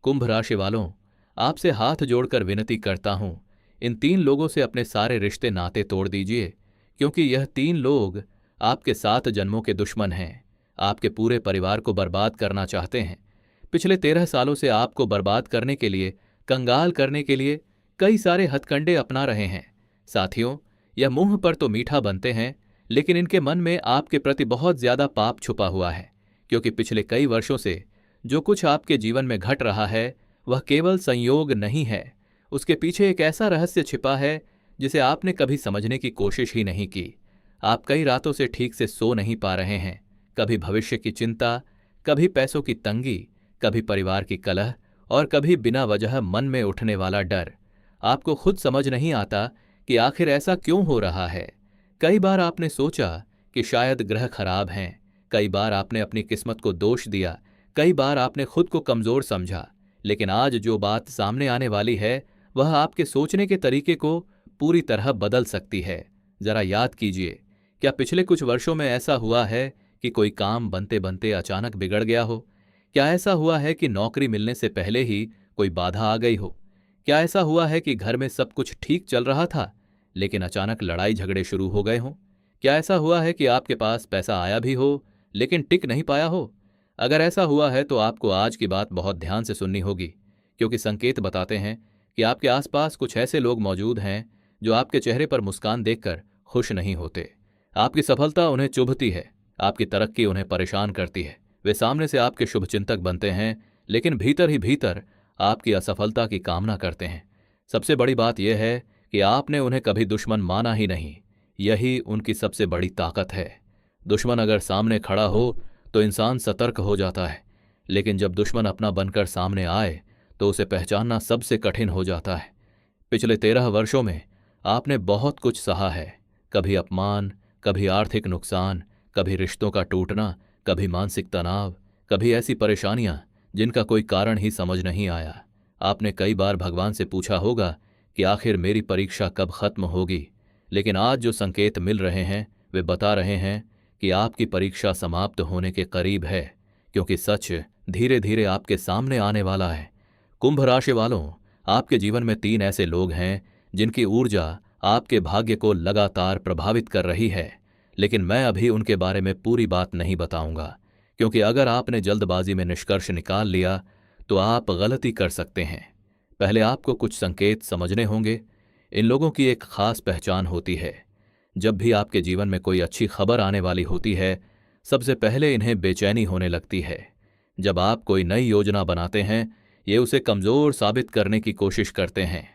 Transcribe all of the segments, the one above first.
कुंभ राशि वालों, आपसे हाथ जोड़कर विनती करता हूं, इन 3 लोगों से अपने सारे रिश्ते नाते तोड़ दीजिए, क्योंकि यह 3 लोग आपके 7 जन्मों के दुश्मन हैं। आपके पूरे परिवार को बर्बाद करना चाहते हैं। पिछले 13 सालों से आपको बर्बाद करने के लिए, कंगाल करने के लिए कई सारे हथकंडे अपना रहे हैं। साथियों, यह मुंह पर तो मीठा बनते हैं, लेकिन इनके मन में आपके प्रति बहुत ज्यादा पाप छुपा हुआ है, क्योंकि पिछले कई वर्षों से जो कुछ आपके जीवन में घट रहा है वह केवल संयोग नहीं है। उसके पीछे एक ऐसा रहस्य छिपा है जिसे आपने कभी समझने की कोशिश ही नहीं की। आप कई रातों से ठीक से सो नहीं पा रहे हैं। कभी भविष्य की चिंता, कभी पैसों की तंगी, कभी परिवार की कलह और कभी बिना वजह मन में उठने वाला डर। आपको खुद समझ नहीं आता कि आखिर ऐसा क्यों हो रहा है। कई बार आपने सोचा कि शायद ग्रह खराब हैं, कई बार आपने अपनी किस्मत को दोष दिया, कई बार आपने खुद को कमजोर समझा, लेकिन आज जो बात सामने आने वाली है वह आपके सोचने के तरीके को पूरी तरह बदल सकती है। जरा याद कीजिए, क्या पिछले कुछ वर्षों में ऐसा हुआ है कि कोई काम बनते बनते अचानक बिगड़ गया हो? क्या ऐसा हुआ है कि नौकरी मिलने से पहले ही कोई बाधा आ गई हो? क्या ऐसा हुआ है कि घर में सब कुछ ठीक चल रहा था, लेकिन अचानक लड़ाई झगड़े शुरू हो गए हों? क्या ऐसा हुआ है कि आपके पास पैसा आया भी हो, लेकिन टिक नहीं पाया हो? अगर ऐसा हुआ है तो आपको आज की बात बहुत ध्यान से सुननी होगी, क्योंकि संकेत बताते हैं कि आपके आसपास कुछ ऐसे लोग मौजूद हैं जो आपके चेहरे पर मुस्कान देखकर खुश नहीं होते। आपकी सफलता उन्हें चुभती है, आपकी तरक्की उन्हें परेशान करती है। वे सामने से आपके शुभचिंतक बनते हैं, लेकिन भीतर ही भीतर आपकी असफलता की कामना करते हैं। सबसे बड़ी बात यह है कि आपने उन्हें कभी दुश्मन माना ही नहीं। यही उनकी सबसे बड़ी ताकत है। दुश्मन अगर सामने खड़ा हो तो इंसान सतर्क हो जाता है, लेकिन जब दुश्मन अपना बनकर सामने आए तो उसे पहचानना सबसे कठिन हो जाता है। पिछले 13 वर्षों में आपने बहुत कुछ सहा है। कभी अपमान, कभी आर्थिक नुकसान, कभी रिश्तों का टूटना, कभी मानसिक तनाव, कभी ऐसी परेशानियां जिनका कोई कारण ही समझ नहीं आया। आपने कई बार भगवान से पूछा होगा कि आखिर मेरी परीक्षा कब खत्म होगी, लेकिन आज जो संकेत मिल रहे हैं वे बता रहे हैं कि आपकी परीक्षा समाप्त होने के करीब है, क्योंकि सच धीरे धीरे आपके सामने आने वाला है। कुंभ राशि वालों, आपके जीवन में 3 ऐसे लोग हैं जिनकी ऊर्जा आपके भाग्य को लगातार प्रभावित कर रही है, लेकिन मैं अभी उनके बारे में पूरी बात नहीं बताऊंगा, क्योंकि अगर आपने जल्दबाजी में निष्कर्ष निकाल लिया तो आप गलती कर सकते हैं। पहले आपको कुछ संकेत समझने होंगे। इन लोगों की एक खास पहचान होती है। जब भी आपके जीवन में कोई अच्छी खबर आने वाली होती है, सबसे पहले इन्हें बेचैनी होने लगती है। जब आप कोई नई योजना बनाते हैं, ये उसे कमजोर साबित करने की कोशिश करते हैं।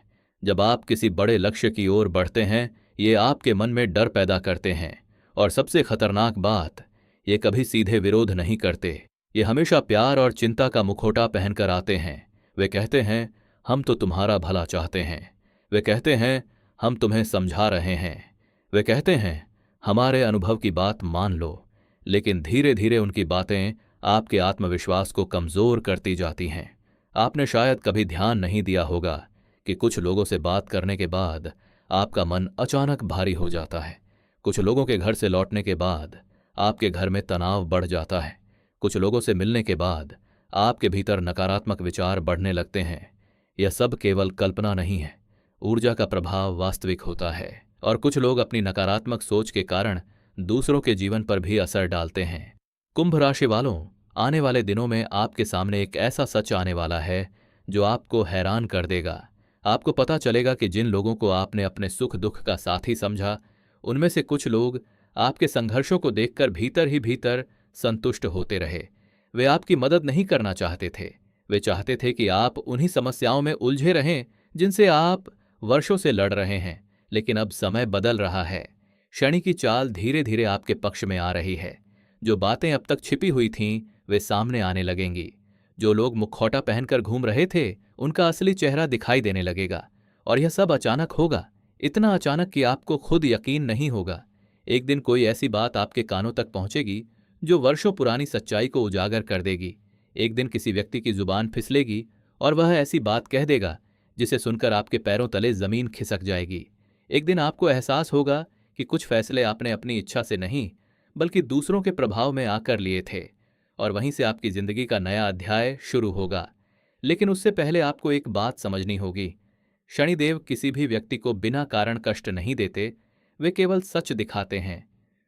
जब आप किसी बड़े लक्ष्य की ओर बढ़ते हैं, ये आपके मन में डर पैदा करते हैं। और सबसे खतरनाक बात, ये कभी सीधे विरोध नहीं करते। ये हमेशा प्यार और चिंता का मुखौटा पहनकर आते हैं। वे कहते हैं, हम तो तुम्हारा भला चाहते हैं। वे कहते हैं, हम तुम्हें समझा रहे हैं। वे कहते हैं, हमारे अनुभव की बात मान लो। लेकिन धीरे धीरे उनकी बातें आपके आत्मविश्वास को कमजोर करती जाती हैं। आपने शायद कभी ध्यान नहीं दिया होगा कि कुछ लोगों से बात करने के बाद आपका मन अचानक भारी हो जाता है। कुछ लोगों के घर से लौटने के बाद आपके घर में तनाव बढ़ जाता है। कुछ लोगों से मिलने के बाद आपके भीतर नकारात्मक विचार बढ़ने लगते हैं। यह सब केवल कल्पना नहीं है, ऊर्जा का प्रभाव वास्तविक होता है। और कुछ लोग अपनी नकारात्मक सोच के कारण दूसरों के जीवन पर भी असर डालते हैं। कुंभ राशि वालों, आने वाले दिनों में आपके सामने एक ऐसा सच आने वाला है जो आपको हैरान कर देगा। आपको पता चलेगा कि जिन लोगों को आपने अपने सुख दुख का साथी समझा, उनमें से कुछ लोग आपके संघर्षों को देखकर भीतर ही भीतर संतुष्ट होते रहे। वे आपकी मदद नहीं करना चाहते थे। वे चाहते थे कि आप उन्हीं समस्याओं में उलझे रहें जिनसे आप वर्षों से लड़ रहे हैं। लेकिन अब समय बदल रहा है। शनि की चाल धीरे धीरे आपके पक्ष में आ रही है। जो बातें अब तक छिपी हुई थीं, वे सामने आने लगेंगी। जो लोग मुखौटा पहनकर घूम रहे थे, उनका असली चेहरा दिखाई देने लगेगा। और यह सब अचानक होगा, इतना अचानक कि आपको खुद यकीन नहीं होगा। एक दिन कोई ऐसी बात आपके कानों तक पहुंचेगी जो वर्षों पुरानी सच्चाई को उजागर कर देगी। एक दिन किसी व्यक्ति की जुबान फिसलेगी और वह ऐसी बात कह देगा जिसे सुनकर आपके पैरों तले जमीन खिसक जाएगी। एक दिन आपको एहसास होगा कि कुछ फैसले आपने अपनी इच्छा से नहीं, बल्कि दूसरों के प्रभाव में आकर लिए थे, और वहीं से आपकी जिंदगी का नया अध्याय शुरू होगा। लेकिन उससे पहले आपको एक बात समझनी होगी। शनिदेव किसी भी व्यक्ति को बिना कारण कष्ट नहीं देते, वे केवल सच दिखाते हैं।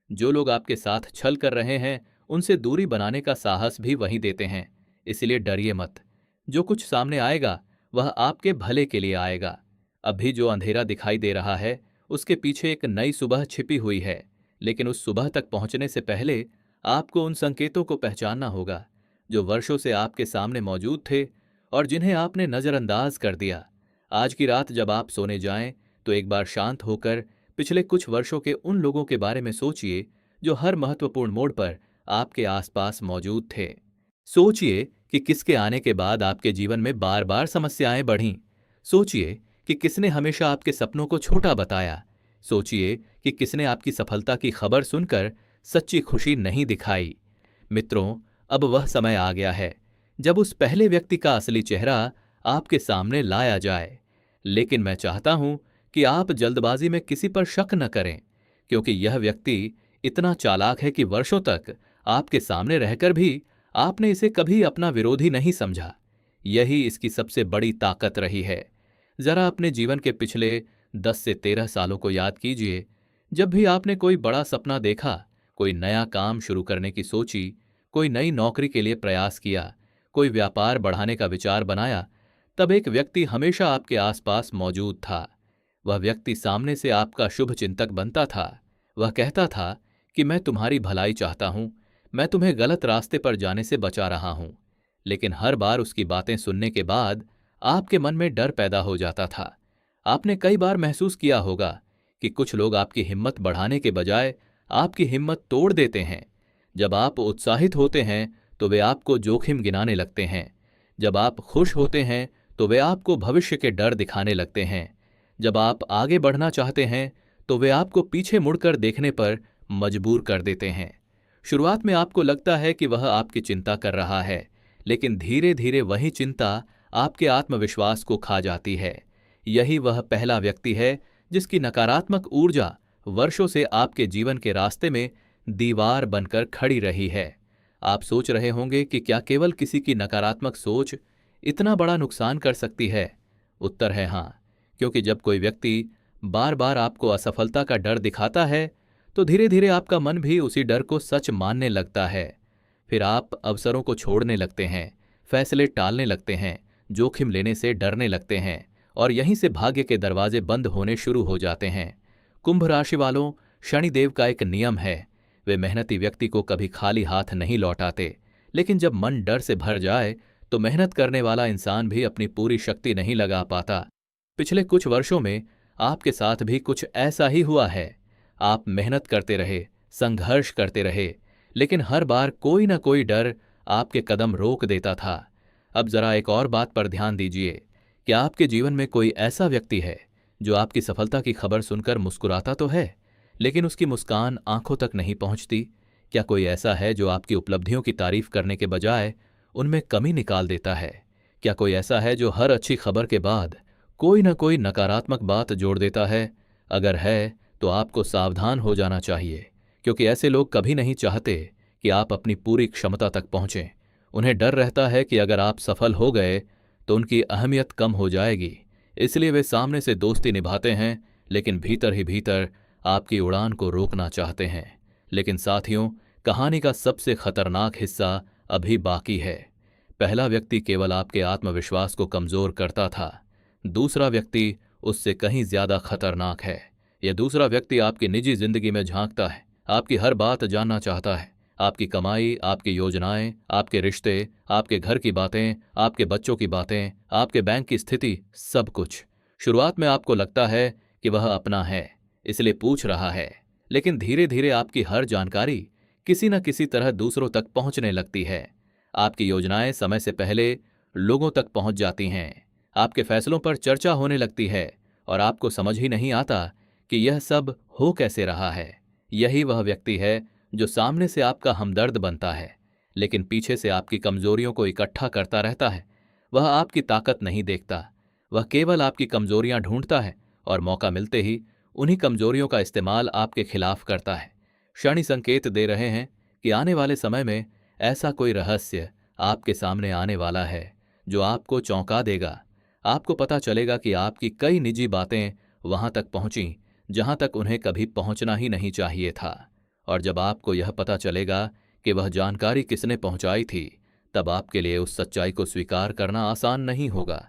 जो लोग आपके साथ छल कर रहे हैं उनसे दूरी बनाने का साहस भी वही देते हैं। इसलिए डरिए मत। जो कुछ सामने आएगा वह आपके भले के लिए आएगा। अभी जो अंधेरा दिखाई दे रहा है उसके पीछे एक नई सुबह छिपी हुई है, लेकिन उस सुबह तक पहुंचने से पहले आपको उन संकेतों को पहचानना होगा जो वर्षों से आपके सामने मौजूद थे और जिन्हें आपने नजरअंदाज कर दिया। आज की रात जब आप सोने जाएं तो एक बार शांत होकर पिछले कुछ वर्षों के उन लोगों के बारे में सोचिए जो हर महत्वपूर्ण मोड़ पर आपके आसपास मौजूद थे। सोचिए कि किसके आने के बाद आपके जीवन में बार बार समस्याएं बढ़ीं। सोचिए कि किसने हमेशा आपके सपनों को छोटा बताया। सोचिए कि किसने आपकी सफलता की खबर सुनकर सच्ची खुशी नहीं दिखाई। मित्रों, अब वह समय आ गया है जब उस पहले व्यक्ति का असली चेहरा आपके सामने लाया जाए। लेकिन मैं चाहता हूं कि आप जल्दबाजी में किसी पर शक न करें, क्योंकि यह व्यक्ति इतना चालाक है कि वर्षों तक आपके सामने रहकर भी आपने इसे कभी अपना विरोधी नहीं समझा। यही इसकी सबसे बड़ी ताकत रही है। जरा अपने जीवन के पिछले 10 से 13 सालों को याद कीजिए। जब भी आपने कोई बड़ा सपना देखा, कोई नया काम शुरू करने की सोची, कोई नई नौकरी के लिए प्रयास किया, कोई व्यापार बढ़ाने का विचार बनाया, तब एक व्यक्ति हमेशा आपके आसपास मौजूद था। वह व्यक्ति सामने से आपका शुभ चिंतक बनता था। वह कहता था कि मैं तुम्हारी भलाई चाहता हूं, मैं तुम्हें गलत रास्ते पर जाने से बचा रहा हूं। लेकिन हर बार उसकी बातें सुनने के बाद आपके मन में डर पैदा हो जाता था। आपने कई बार महसूस किया होगा कि कुछ लोग आपकी हिम्मत बढ़ाने के बजाय आपकी हिम्मत तोड़ देते हैं। जब आप उत्साहित होते हैं तो वे आपको जोखिम गिनाने लगते हैं। जब आप खुश होते हैं तो वे आपको भविष्य के डर दिखाने लगते हैं। जब आप आगे बढ़ना चाहते हैं तो वे आपको पीछे मुड़कर देखने पर मजबूर कर देते हैं। शुरुआत में आपको लगता है कि वह आपकी चिंता कर रहा है, लेकिन धीरे धीरे वही चिंता आपके आत्मविश्वास को खा जाती है। यही वह पहला व्यक्ति है जिसकी नकारात्मक ऊर्जा वर्षों से आपके जीवन के रास्ते में दीवार बनकर खड़ी रही है। आप सोच रहे होंगे कि क्या केवल किसी की नकारात्मक सोच इतना बड़ा नुकसान कर सकती है? उत्तर है हाँ, क्योंकि जब कोई व्यक्ति बार बार आपको असफलता का डर दिखाता है तो धीरे धीरे आपका मन भी उसी डर को सच मानने लगता है। फिर आप अवसरों को छोड़ने लगते हैं, फैसले टालने लगते हैं, जोखिम लेने से डरने लगते हैं और यहीं से भाग्य के दरवाजे बंद होने शुरू हो जाते हैं। कुंभ राशि वालों, शनिदेव का एक नियम है, वे मेहनती व्यक्ति को कभी खाली हाथ नहीं लौटाते। लेकिन जब मन डर से भर जाए तो मेहनत करने वाला इंसान भी अपनी पूरी शक्ति नहीं लगा पाता। पिछले कुछ वर्षों में आपके साथ भी कुछ ऐसा ही हुआ है। आप मेहनत करते रहे, संघर्ष करते रहे, लेकिन हर बार कोई ना कोई डर आपके कदम रोक देता था। अब जरा एक और बात पर ध्यान दीजिए। क्या आपके जीवन में कोई ऐसा व्यक्ति है जो आपकी सफलता की खबर सुनकर मुस्कुराता तो है, लेकिन उसकी मुस्कान आंखों तक नहीं पहुंचती? क्या कोई ऐसा है जो आपकी उपलब्धियों की तारीफ करने के बजाय उनमें कमी निकाल देता है? क्या कोई ऐसा है जो हर अच्छी खबर के बाद कोई ना कोई नकारात्मक बात जोड़ देता है? अगर है तो आपको सावधान हो जाना चाहिए, क्योंकि ऐसे लोग कभी नहीं चाहते कि आप अपनी पूरी क्षमता तक पहुंचें। उन्हें डर रहता है कि अगर आप सफल हो गए तो उनकी अहमियत कम हो जाएगी। इसलिए वे सामने से दोस्ती निभाते हैं, लेकिन भीतर ही भीतर आपकी उड़ान को रोकना चाहते हैं। लेकिन साथियों, कहानी का सबसे खतरनाक हिस्सा अभी बाकी है। पहला व्यक्ति केवल आपके आत्मविश्वास को कमजोर करता था। दूसरा व्यक्ति उससे कहीं ज्यादा खतरनाक है। यह दूसरा व्यक्ति आपकी निजी जिंदगी में झांकता है, आपकी हर बात जानना चाहता है, आपकी कमाई, आपकी योजनाएं, आपके रिश्ते, आपके घर की बातें, आपके बच्चों की बातें, आपके बैंक की स्थिति, सब कुछ। शुरुआत में आपको लगता है कि वह अपना है, इसलिए पूछ रहा है, लेकिन धीरे धीरे आपकी हर जानकारी किसी न किसी तरह दूसरों तक पहुंचने लगती है। आपकी योजनाएं समय से पहले लोगों तक पहुंच जाती हैं, आपके फैसलों पर चर्चा होने लगती है और आपको समझ ही नहीं आता कि यह सब हो कैसे रहा है। यही वह व्यक्ति है जो सामने से आपका हमदर्द बनता है, लेकिन पीछे से आपकी कमजोरियों को इकट्ठा करता रहता है। वह आपकी ताकत नहीं देखता, वह केवल आपकी कमजोरियां ढूंढता है और मौका मिलते ही उन्हीं कमजोरियों का इस्तेमाल आपके खिलाफ करता है। शनि संकेत दे रहे हैं कि आने वाले समय में ऐसा कोई रहस्य आपके सामने आने वाला है जो आपको चौंका देगा। आपको पता चलेगा कि आपकी कई निजी बातें वहां तक पहुंची जहां तक उन्हें कभी पहुंचना ही नहीं चाहिए था। और जब आपको यह पता चलेगा कि वह जानकारी किसने पहुंचाई थी, तब आपके लिए उस सच्चाई को स्वीकार करना आसान नहीं होगा,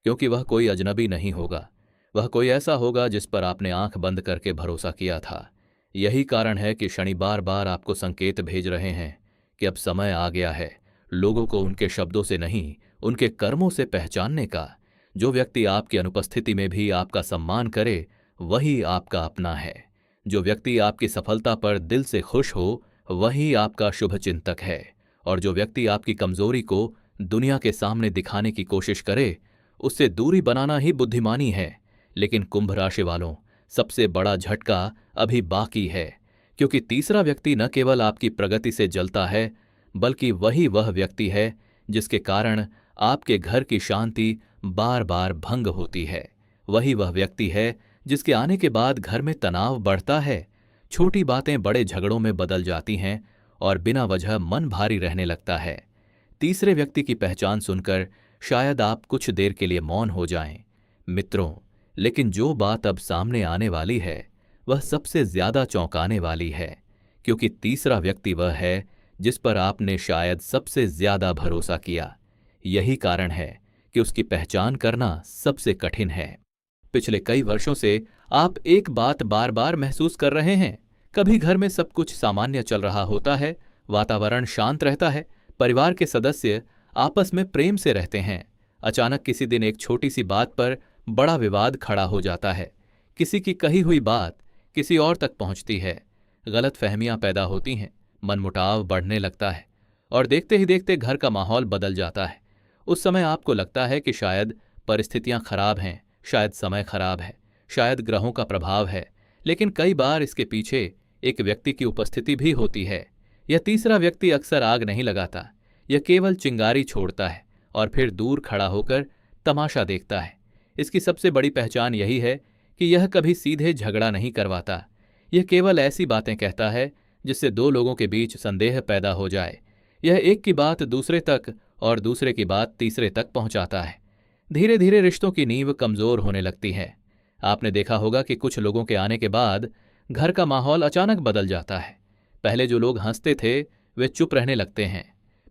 क्योंकि वह कोई अजनबी नहीं होगा। वह कोई ऐसा होगा जिस पर आपने आंख बंद करके भरोसा किया था। यही कारण है कि शनि बार बार आपको संकेत भेज रहे हैं कि अब समय आ गया है लोगों को उनके शब्दों से नहीं, उनके कर्मों से पहचानने का। जो व्यक्ति आपकी अनुपस्थिति में भी आपका सम्मान करे, वही आपका अपना है। जो व्यक्ति आपकी सफलता पर दिल से खुश हो, वही आपका शुभ चिंतक है। और जो व्यक्ति आपकी कमजोरी को दुनिया के सामने दिखाने की कोशिश करे, उससे दूरी बनाना ही बुद्धिमानी है। लेकिन कुंभ राशि वालों, सबसे बड़ा झटका अभी बाकी है, क्योंकि तीसरा व्यक्ति न केवल आपकी प्रगति से जलता है, बल्कि वही वह व्यक्ति है जिसके कारण आपके घर की शांति बार बार भंग होती है। वही वह व्यक्ति है जिसके आने के बाद घर में तनाव बढ़ता है, छोटी बातें बड़े झगड़ों में बदल जाती हैं और बिना वजह मन भारी रहने लगता है। तीसरे व्यक्ति की पहचान सुनकर शायद आप कुछ देर के लिए मौन हो जाएं। मित्रों, लेकिन जो बात अब सामने आने वाली है वह सबसे ज्यादा चौंकाने वाली है, क्योंकि तीसरा व्यक्ति वह है जिस पर आपने शायद सबसे ज्यादा भरोसा किया। यही कारण है कि उसकी पहचान करना सबसे कठिन है। पिछले कई वर्षों से आप एक बात बार बार महसूस कर रहे हैं। कभी घर में सब कुछ सामान्य चल रहा होता है, वातावरण शांत रहता है, परिवार के सदस्य आपस में प्रेम से रहते हैं। अचानक किसी दिन एक छोटी सी बात पर बड़ा विवाद खड़ा हो जाता है। किसी की कही हुई बात किसी और तक पहुंचती है, गलतफहमियां पैदा होती हैं, मनमुटाव बढ़ने लगता है और देखते ही देखते घर का माहौल बदल जाता है। उस समय आपको लगता है कि शायद परिस्थितियां खराब हैं, शायद समय खराब है, शायद ग्रहों का प्रभाव है। लेकिन कई बार इसके पीछे एक व्यक्ति की उपस्थिति भी होती है। यह तीसरा व्यक्ति अक्सर आग नहीं लगाता, यह केवल चिंगारी छोड़ता है और फिर दूर खड़ा होकर तमाशा देखता है। इसकी सबसे बड़ी पहचान यही है कि यह कभी सीधे झगड़ा नहीं करवाता। यह केवल ऐसी बातें कहता है जिससे दो लोगों के बीच संदेह पैदा हो जाए। यह एक की बात दूसरे तक और दूसरे की बात तीसरे तक पहुंचाता है। धीरे धीरे रिश्तों की नींव कमजोर होने लगती है। आपने देखा होगा कि कुछ लोगों के आने के बाद घर का माहौल अचानक बदल जाता है। पहले जो लोग हंसते थे वे चुप रहने लगते हैं।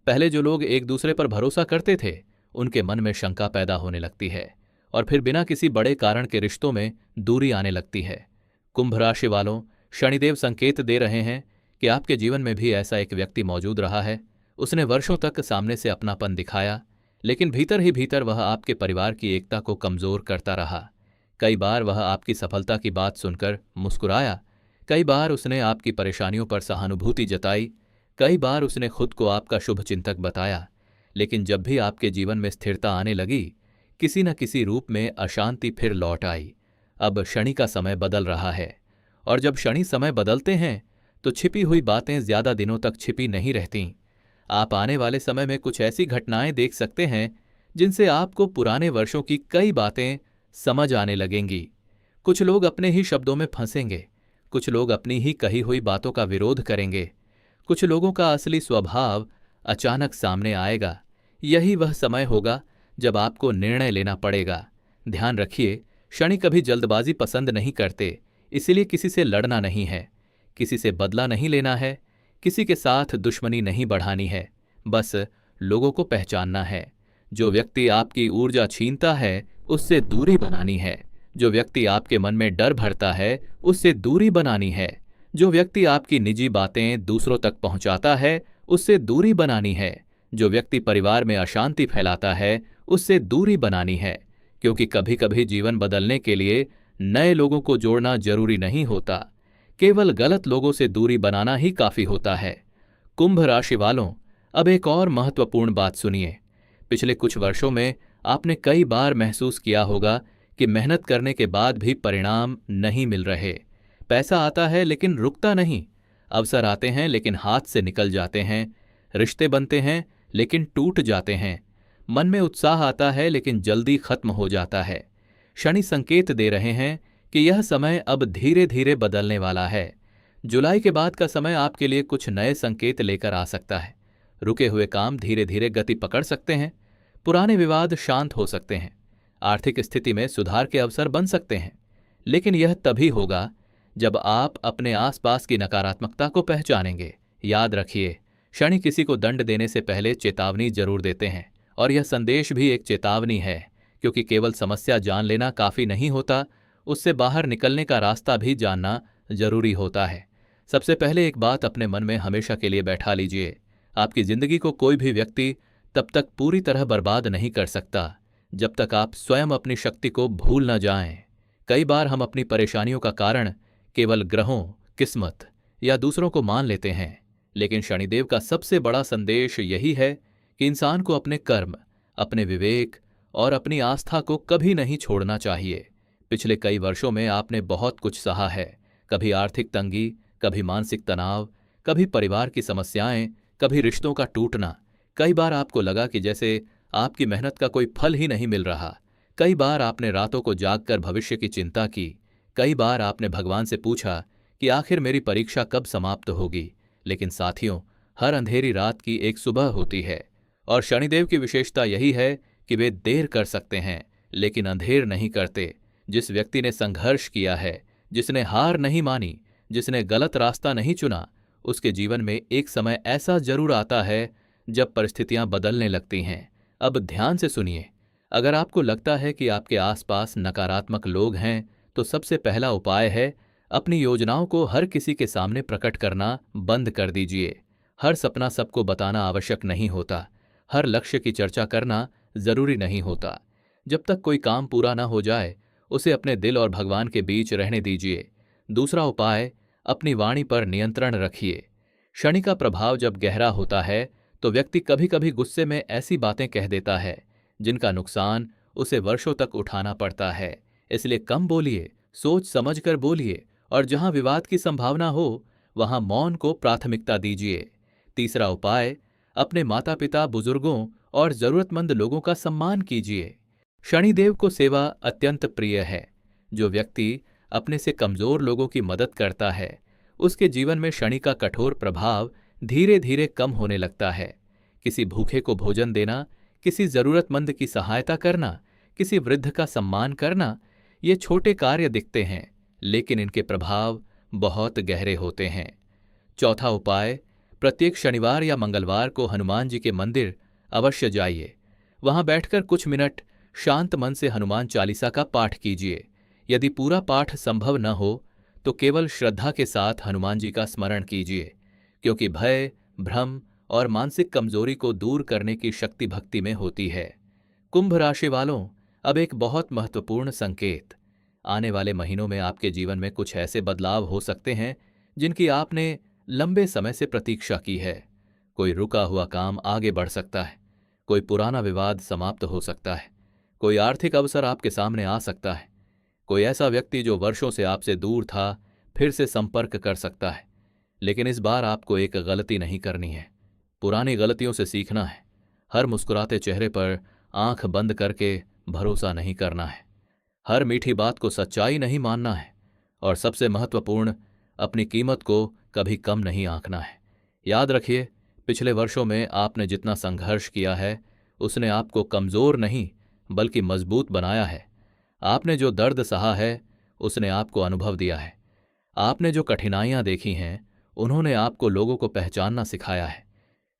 पहले जो लोग एक दूसरे पर भरोसा करते थे, उनके मन में शंका पैदा होने लगती है और फिर बिना किसी बड़े कारण के रिश्तों में दूरी आने लगती है। कुंभ राशि वालों, शनिदेव संकेत दे रहे हैं कि आपके जीवन में भी ऐसा एक व्यक्ति मौजूद रहा है। उसने वर्षों तक सामने से अपनापन दिखाया, लेकिन भीतर ही भीतर वह आपके परिवार की एकता को कमजोर करता रहा। कई बार वह आपकी सफलता की बात सुनकर मुस्कुराया, कई बार उसने आपकी परेशानियों पर सहानुभूति जताई, कई बार उसने खुद को आपका शुभचिंतक बताया। लेकिन जब भी आपके जीवन में स्थिरता आने लगी, किसी न किसी रूप में अशांति फिर लौट आई। अब शनि का समय बदल रहा है, और जब शनि समय बदलते हैं तो छिपी हुई बातें ज्यादा दिनों तक छिपी नहीं रहती। आप आने वाले समय में कुछ ऐसी घटनाएं देख सकते हैं जिनसे आपको पुराने वर्षों की कई बातें समझ आने लगेंगी। कुछ लोग अपने ही शब्दों में फंसेंगे, कुछ लोग अपनी ही कही हुई बातों का विरोध करेंगे, कुछ लोगों का असली स्वभाव अचानक सामने आएगा। यही वह समय होगा जब आपको निर्णय लेना पड़ेगा। ध्यान रखिए, शनि कभी जल्दबाजी पसंद नहीं करते, इसलिए किसी से लड़ना नहीं है, किसी से बदला नहीं लेना है, किसी के साथ दुश्मनी नहीं बढ़ानी है, बस लोगों को पहचानना है। जो व्यक्ति आपकी ऊर्जा छीनता है उससे दूरी बनानी है। जो व्यक्ति आपके मन में डर भरता है उससे दूरी बनानी है। जो व्यक्ति आपकी निजी बातें दूसरों तक पहुंचाता है उससे दूरी बनानी है। जो व्यक्ति परिवार में अशांति फैलाता है उससे दूरी बनानी है, क्योंकि कभी कभी जीवन बदलने के लिए नए लोगों को जोड़ना जरूरी नहीं होता, केवल गलत लोगों से दूरी बनाना ही काफी होता है। कुंभ राशि वालों, अब एक और महत्वपूर्ण बात सुनिए। पिछले कुछ वर्षों में आपने कई बार महसूस किया होगा कि मेहनत करने के बाद भी परिणाम नहीं मिल रहे। पैसा आता है लेकिन रुकता नहीं, अवसर आते हैं लेकिन हाथ से निकल जाते हैं, रिश्ते बनते हैं लेकिन टूट जाते हैं, मन में उत्साह आता है लेकिन जल्दी खत्म हो जाता है। शनि संकेत दे रहे हैं कि यह समय अब धीरे धीरे बदलने वाला है। जुलाई के बाद का समय आपके लिए कुछ नए संकेत लेकर आ सकता है। रुके हुए काम धीरे धीरे गति पकड़ सकते हैं। पुराने विवाद शांत हो सकते हैं, आर्थिक स्थिति में सुधार के अवसर बन सकते हैं, लेकिन यह तभी होगा जब आप अपने आसपास की नकारात्मकता को पहचानेंगे। याद रखिए, शनि किसी को दंड देने से पहले चेतावनी जरूर देते हैं, और यह संदेश भी एक चेतावनी है, क्योंकि केवल समस्या जान लेना काफी नहीं होता, उससे बाहर निकलने का रास्ता भी जानना जरूरी होता है। सबसे पहले एक बात अपने मन में हमेशा के लिए बैठा लीजिए, आपकी जिंदगी को कोई भी व्यक्ति तब तक पूरी तरह बर्बाद नहीं कर सकता जब तक आप स्वयं अपनी शक्ति को भूल न जाएं। कई बार हम अपनी परेशानियों का कारण केवल ग्रहों, किस्मत या दूसरों को मान लेते हैं, लेकिन शनिदेव का सबसे बड़ा संदेश यही है कि इंसान को अपने कर्म, अपने विवेक और अपनी आस्था को कभी नहीं छोड़ना चाहिए। पिछले कई वर्षों में आपने बहुत कुछ सहा है, कभी आर्थिक तंगी, कभी मानसिक तनाव, कभी परिवार की समस्याएं, कभी रिश्तों का टूटना। कई बार आपको लगा कि जैसे आपकी मेहनत का कोई फल ही नहीं मिल रहा। कई बार आपने रातों को जागकर भविष्य की चिंता की। कई बार आपने भगवान से पूछा कि आखिर मेरी परीक्षा कब समाप्त होगी। लेकिन साथियों, हर अंधेरी रात की एक सुबह होती है, और शनिदेव की विशेषता यही है कि वे देर कर सकते हैं लेकिन अंधेर नहीं करते। जिस व्यक्ति ने संघर्ष किया है, जिसने हार नहीं मानी, जिसने गलत रास्ता नहीं चुना, उसके जीवन में एक समय ऐसा जरूर आता है जब परिस्थितियां बदलने लगती हैं। अब ध्यान से सुनिए, अगर आपको लगता है कि आपके आसपास नकारात्मक लोग हैं, तो सबसे पहला उपाय है अपनी योजनाओं को हर किसी के सामने प्रकट करना बंद कर दीजिए। हर सपना सबको बताना आवश्यक नहीं होता, हर लक्ष्य की चर्चा करना जरूरी नहीं होता। जब तक कोई काम पूरा ना हो जाए, उसे अपने दिल और भगवान के बीच रहने दीजिए। दूसरा उपाय, अपनी वाणी पर नियंत्रण रखिए। शनि का प्रभाव जब गहरा होता है तो व्यक्ति कभी कभी गुस्से में ऐसी बातें कह देता है जिनका नुकसान उसे वर्षों तक उठाना पड़ता है। इसलिए कम बोलिए, सोच समझकर बोलिए, और जहां विवाद की संभावना हो वहां मौन को प्राथमिकता दीजिए। तीसरा उपाय, अपने माता पिता, बुजुर्गों और जरूरतमंद लोगों का सम्मान कीजिए। शनिदेव को सेवा अत्यंत प्रिय है। जो व्यक्ति अपने से कमजोर लोगों की मदद करता है, उसके जीवन में शनि का कठोर प्रभाव धीरे धीरे कम होने लगता है। किसी भूखे को भोजन देना, किसी जरूरतमंद की सहायता करना, किसी वृद्ध का सम्मान करना, ये छोटे कार्य दिखते हैं, लेकिन इनके प्रभाव बहुत गहरे होते हैं। चौथा उपाय, प्रत्येक शनिवार या मंगलवार को हनुमान जी के मंदिर अवश्य जाइए। वहां बैठकर कुछ मिनट शांत मन से हनुमान चालीसा का पाठ कीजिए। यदि पूरा पाठ संभव न हो तो केवल श्रद्धा के साथ हनुमान जी का स्मरण कीजिए, क्योंकि भय, भ्रम और मानसिक कमजोरी को दूर करने की शक्ति भक्ति में होती है। कुंभ राशि वालों, अब एक बहुत महत्वपूर्ण संकेत। आने वाले महीनों में आपके जीवन में कुछ ऐसे बदलाव हो सकते हैं जिनकी आपने लंबे समय से प्रतीक्षा की है। कोई रुका हुआ काम आगे बढ़ सकता है, कोई पुराना विवाद समाप्त हो सकता है, कोई आर्थिक अवसर आपके सामने आ सकता है, कोई ऐसा व्यक्ति जो वर्षों से आपसे दूर था फिर से संपर्क कर सकता है। लेकिन इस बार आपको एक गलती नहीं करनी है, पुरानी गलतियों से सीखना है। हर मुस्कुराते चेहरे पर आंख बंद करके भरोसा नहीं करना है, हर मीठी बात को सच्चाई नहीं मानना है, और सबसे महत्वपूर्ण, अपनी कीमत को कभी कम नहीं आंकना है। याद रखिए, पिछले वर्षों में आपने जितना संघर्ष किया है उसने आपको कमजोर नहीं बल्कि मजबूत बनाया है। आपने जो दर्द सहा है उसने आपको अनुभव दिया है। आपने जो कठिनाइयां देखी हैं उन्होंने आपको लोगों को पहचानना सिखाया है।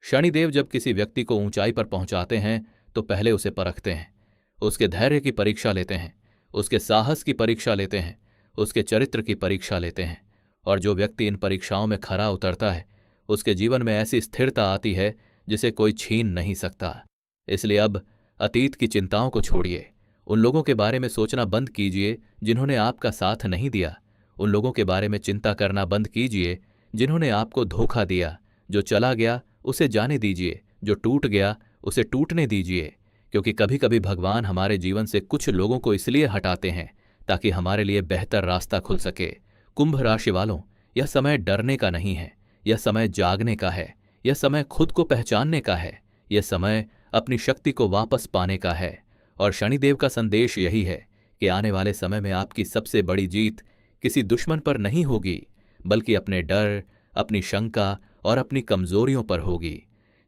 शनिदेव जब किसी व्यक्ति को ऊंचाई पर पहुंचाते हैं तो पहले उसे परखते हैं, उसके धैर्य की परीक्षा लेते हैं, उसके साहस की परीक्षा लेते हैं, उसके चरित्र की परीक्षा लेते हैं। और जो व्यक्ति इन परीक्षाओं में खरा उतरता है उसके जीवन में ऐसी स्थिरता आती है जिसे कोई छीन नहीं सकता। इसलिए अब अतीत की चिंताओं को छोड़िए, उन लोगों के बारे में सोचना बंद कीजिए जिन्होंने आपका साथ नहीं दिया। उन लोगों के बारे में चिंता करना बंद कीजिए जिन्होंने आपको धोखा दिया। जो चला गया उसे जाने दीजिए, जो टूट गया उसे टूटने दीजिए, क्योंकि कभी कभी भगवान हमारे जीवन से कुछ लोगों को इसलिए हटाते हैं ताकि हमारे लिए बेहतर रास्ता खुल सके। कुंभ राशि वालों, यह समय डरने का नहीं है, यह समय जागने का है, यह समय खुद को पहचानने का है, यह समय अपनी शक्ति को वापस पाने का है। और शनिदेव का संदेश यही है कि आने वाले समय में आपकी सबसे बड़ी जीत किसी दुश्मन पर नहीं होगी, बल्कि अपने डर, अपनी शंका और अपनी कमजोरियों पर होगी।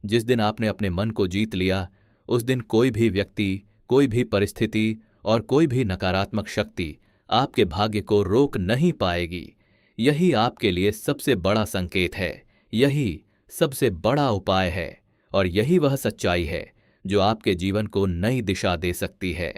जिस दिन आपने अपने मन को जीत लिया उस दिन कोई भी व्यक्ति, कोई भी परिस्थिति और कोई भी नकारात्मक शक्ति आपके भाग्य को रोक नहीं पाएगी। यही आपके लिए सबसे बड़ा संकेत है, यही सबसे बड़ा उपाय है और यही वह सच्चाई है जो आपके जीवन को नई दिशा दे सकती है।